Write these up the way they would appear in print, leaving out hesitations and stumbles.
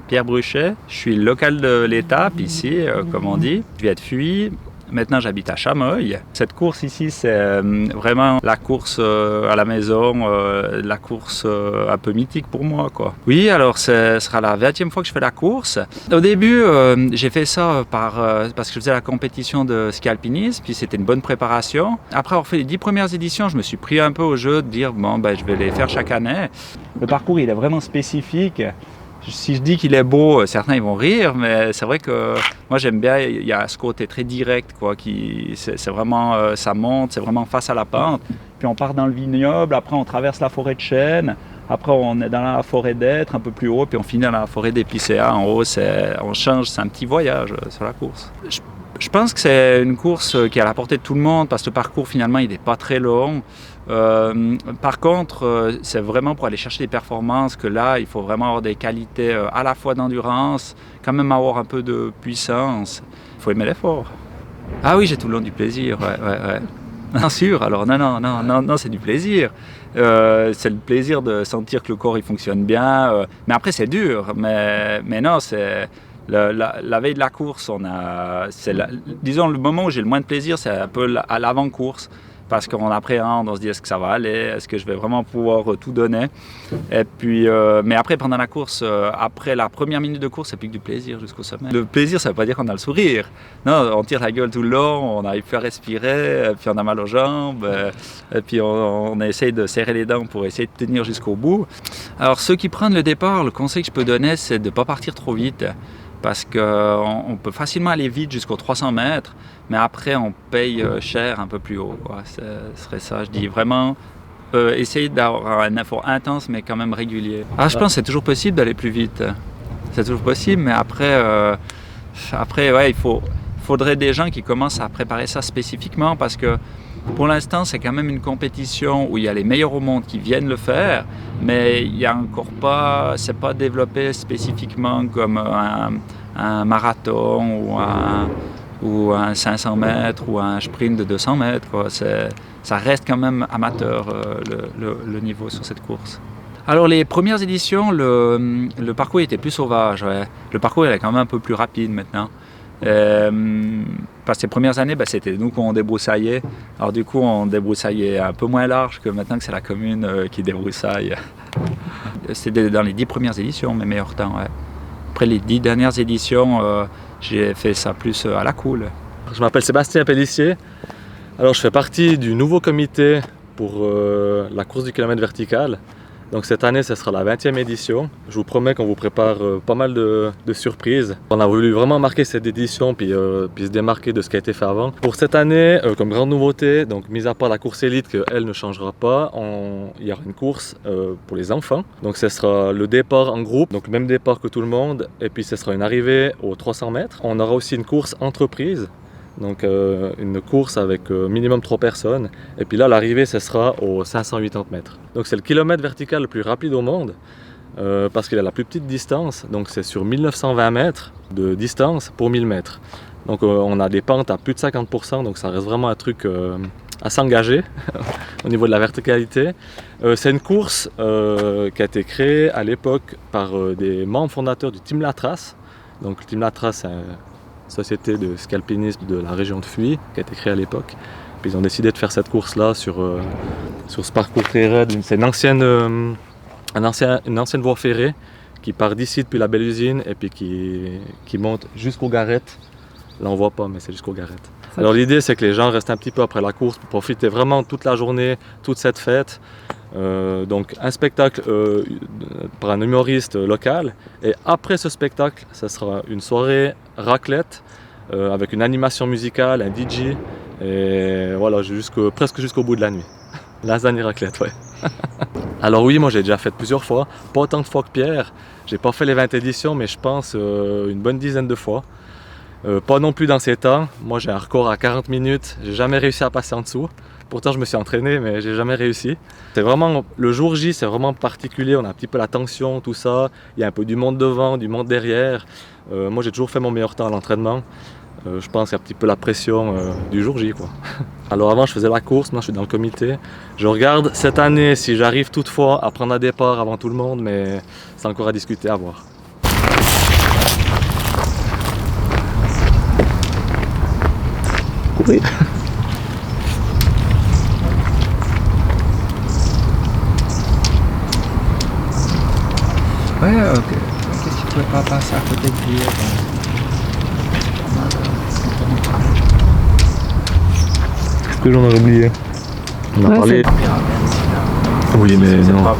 Pierre Bruchet. Je suis local de l'étape ici, comme on dit. Je viens de Fuy. Maintenant, j'habite à Chamoil. Cette course ici, c'est vraiment la course à la maison, la course un peu mythique pour moi, quoi. Oui, alors ce sera la 20e fois que je fais la course. Au début, j'ai fait ça parce que je faisais la compétition de ski alpinisme, puis c'était une bonne préparation. Après avoir fait les 10 premières éditions, je me suis pris un peu au jeu de dire, bon, je vais les faire chaque année. Le parcours, il est vraiment spécifique. Si je dis qu'il est beau, certains ils vont rire, mais c'est vrai que moi j'aime bien, il y a ce côté très direct, quoi, c'est vraiment, ça monte, c'est vraiment face à la pente. Puis on part dans le vignoble, après on traverse la forêt de chênes, après on est dans la forêt d'Être un peu plus haut, puis on finit dans la forêt d'Épicéa en haut, on change, c'est un petit voyage sur la course. Je pense que c'est une course qui est à la portée de tout le monde parce que le parcours finalement il n'est pas très long. Par contre, c'est vraiment pour aller chercher des performances que là, il faut vraiment avoir des qualités à la fois d'endurance, quand même avoir un peu de puissance. Il faut aimer l'effort. Ah oui, j'ai tout le long du plaisir, ouais. Bien sûr, alors non, c'est du plaisir. C'est le plaisir de sentir que le corps il fonctionne bien. Mais après, c'est dur. Mais non, c'est... La veille de la course, disons le moment où j'ai le moins de plaisir, c'est un peu à l'avant-course. Parce qu'on appréhende, on se dit est-ce que ça va aller, est-ce que je vais vraiment pouvoir tout donner. Et puis, mais après, pendant la course, après la première minute de course, c'est plus que du plaisir jusqu'au sommet. Le plaisir, ça ne veut pas dire qu'on a le sourire. Non, on tire la gueule tout le long, on n'arrive plus à respirer, puis on a mal aux jambes, et puis on essaye de serrer les dents pour essayer de tenir jusqu'au bout. Alors ceux qui prennent le départ, le conseil que je peux donner, c'est de ne pas partir trop vite. Parce qu'on peut facilement aller vite jusqu'aux 300 mètres, mais après on paye cher un peu plus haut, quoi. Ce serait ça, je dis vraiment, essayer d'avoir un effort intense mais quand même régulier. Je pense que c'est toujours possible d'aller plus vite, c'est toujours possible, mais après ouais, faudrait des gens qui commencent à préparer ça spécifiquement parce que pour l'instant, c'est quand même une compétition où il y a les meilleurs au monde qui viennent le faire, mais il n'y a encore pas, c'est pas développé spécifiquement comme un marathon ou un 500 mètres ou un sprint de 200 mètres, quoi. Ça reste quand même amateur le niveau sur cette course. Alors les premières éditions, le parcours était plus sauvage. Ouais. Le parcours il est quand même un peu plus rapide maintenant. Parce que les premières années, c'était nous qu'on débroussaillait. Alors du coup, on débroussaillait un peu moins large que maintenant que c'est la commune qui débroussaille. C'était dans les 10 premières éditions, mes meilleurs temps. Ouais. Après les 10 dernières éditions, j'ai fait ça plus à la cool. Je m'appelle Sébastien Pellissier. Alors je fais partie du nouveau comité pour la course du kilomètre vertical. Donc cette année, ce sera la 20e édition. Je vous promets qu'on vous prépare pas mal de surprises. On a voulu vraiment marquer cette édition puis se démarquer de ce qui a été fait avant. Pour cette année, comme grande nouveauté, donc mis à part la course élite qu'elle ne changera pas, il y aura une course pour les enfants. Donc ce sera le départ en groupe, donc le même départ que tout le monde, et puis ce sera une arrivée aux 300 mètres. On aura aussi une course entreprise. Donc une course avec minimum 3 personnes. Et puis là, l'arrivée, ce sera aux 580 mètres. Donc c'est le kilomètre vertical le plus rapide au monde parce qu'il a la plus petite distance. Donc c'est sur 1920 mètres de distance pour 1000 mètres. Donc on a des pentes à plus de 50%. Donc ça reste vraiment un truc à s'engager au niveau de la verticalité. C'est une course qui a été créée à l'époque par des membres fondateurs du Team Latras. Donc le Team Latras, c'est société de ski alpinisme de la région de Fuy, qui a été créée à l'époque. Puis ils ont décidé de faire cette course-là sur ce parcours très raide. C'est une ancienne voie ferrée qui part d'ici depuis la belle usine et puis qui monte jusqu'aux Garettes. Là on voit pas, mais c'est jusqu'aux Garettes. Alors l'idée c'est que les gens restent un petit peu après la course pour profiter vraiment toute la journée, toute cette fête. Donc un spectacle par un humoriste local et après ce spectacle ce sera une soirée raclette avec une animation musicale, un DJ et voilà presque jusqu'au bout de la nuit. Lasagne raclette, ouais. Alors oui, moi j'ai déjà fait plusieurs fois, pas autant de fois que Pierre, j'ai pas fait les 20 éditions mais je pense une bonne dizaine de fois. Pas non plus dans ces temps, moi j'ai un record à 40 minutes, j'ai jamais réussi à passer en dessous. Pourtant je me suis entraîné mais j'ai jamais réussi. C'est vraiment, le jour J c'est vraiment particulier, on a un petit peu la tension, tout ça. Il y a un peu du monde devant, du monde derrière. Moi j'ai toujours fait mon meilleur temps à l'entraînement. Je pense qu'il y a un petit peu la pression du jour J, quoi. Alors avant je faisais la course, maintenant je suis dans le comité. Je regarde cette année si j'arrive toutefois à prendre un départ avant tout le monde, mais c'est encore à discuter, à voir. courir. Ouais, ok. Qu'est-ce qui pouvait pas passer à côté de lui? Qu'est-ce que j'en ai oublié? On a parlé. Oui, mais non.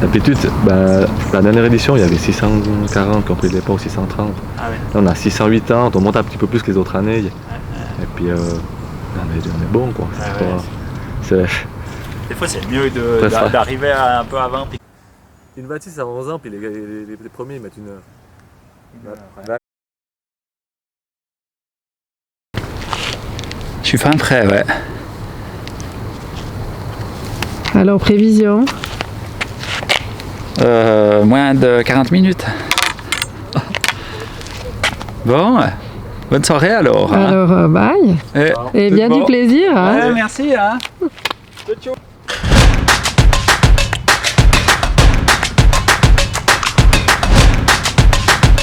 L'amplitude, la dernière édition, il y avait 640 qui ont pris le départ, ou 630. Ah ouais. Là, on a 680, on monte un petit peu plus que les autres années. Et puis, on est bon, quoi. Des fois, c'est mieux d'arriver un peu avant. Une 26 à 11 ans, puis les premiers ils mettent une heure. Je suis fin prêt, ouais. Alors, prévision? Moins de 40 minutes. Bon, bonne soirée alors. Hein. Alors, bye. Et bien bon. Du plaisir. Hein. Ouais, merci. Hein.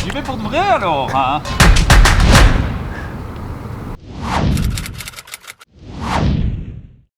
J'y vais pour de vrai alors. Hein.